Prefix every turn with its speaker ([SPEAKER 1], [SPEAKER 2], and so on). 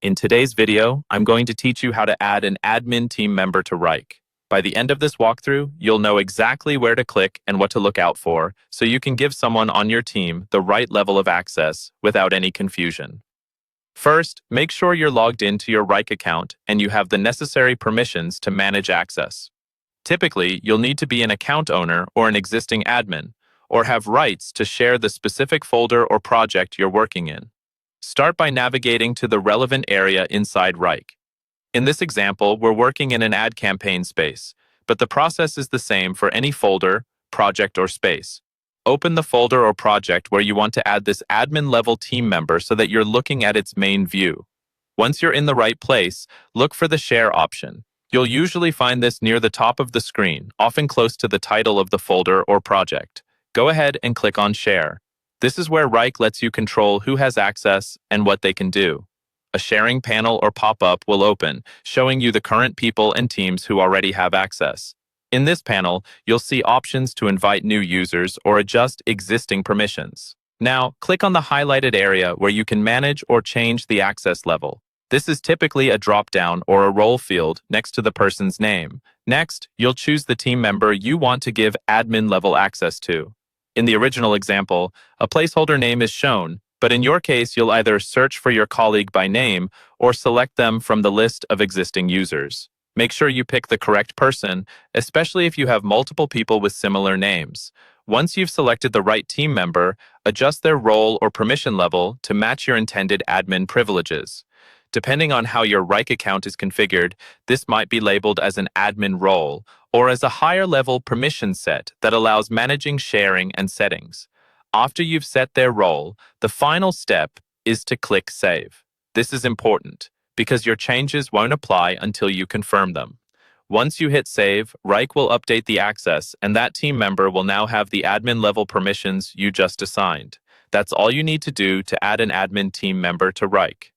[SPEAKER 1] In today's video, I'm going to teach you how to add an admin team member to Wrike. By the end of this walkthrough, you'll know exactly where to click and what to look out for, so you can give someone on your team the right level of access without any confusion. First, make sure you're logged into your Wrike account and you have the necessary permissions to manage access. Typically, you'll need to be an account owner or an existing admin, or have rights to share the specific folder or project you're working in. Start by navigating to the relevant area inside Wrike. In this example, we're working in an ad campaign space, but the process is the same for any folder, project, or space. Open the folder or project where you want to add this admin-level team member so that you're looking at its main view. Once you're in the right place, look for the Share option. You'll usually find this near the top of the screen, often close to the title of the folder or project. Go ahead and click on Share. This is where Wrike lets you control who has access and what they can do. A sharing panel or pop-up will open, showing you the current people and teams who already have access. In this panel, you'll see options to invite new users or adjust existing permissions. Now, click on the highlighted area where you can manage or change the access level. This is typically a drop-down or a role field next to the person's name. Next, you'll choose the team member you want to give admin-level access to. In the original example, a placeholder name is shown, but in your case, you'll either search for your colleague by name or select them from the list of existing users. Make sure you pick the correct person, especially if you have multiple people with similar names. Once you've selected the right team member, adjust their role or permission level to match your intended admin privileges. Depending on how your Wrike account is configured, this might be labeled as an admin role or as a higher-level permission set that allows managing sharing and settings. After you've set their role, the final step is to click Save. This is important because your changes won't apply until you confirm them. Once you hit Save, Wrike will update the access, and that team member will now have the admin-level permissions you just assigned. That's all you need to do to add an admin team member to Wrike.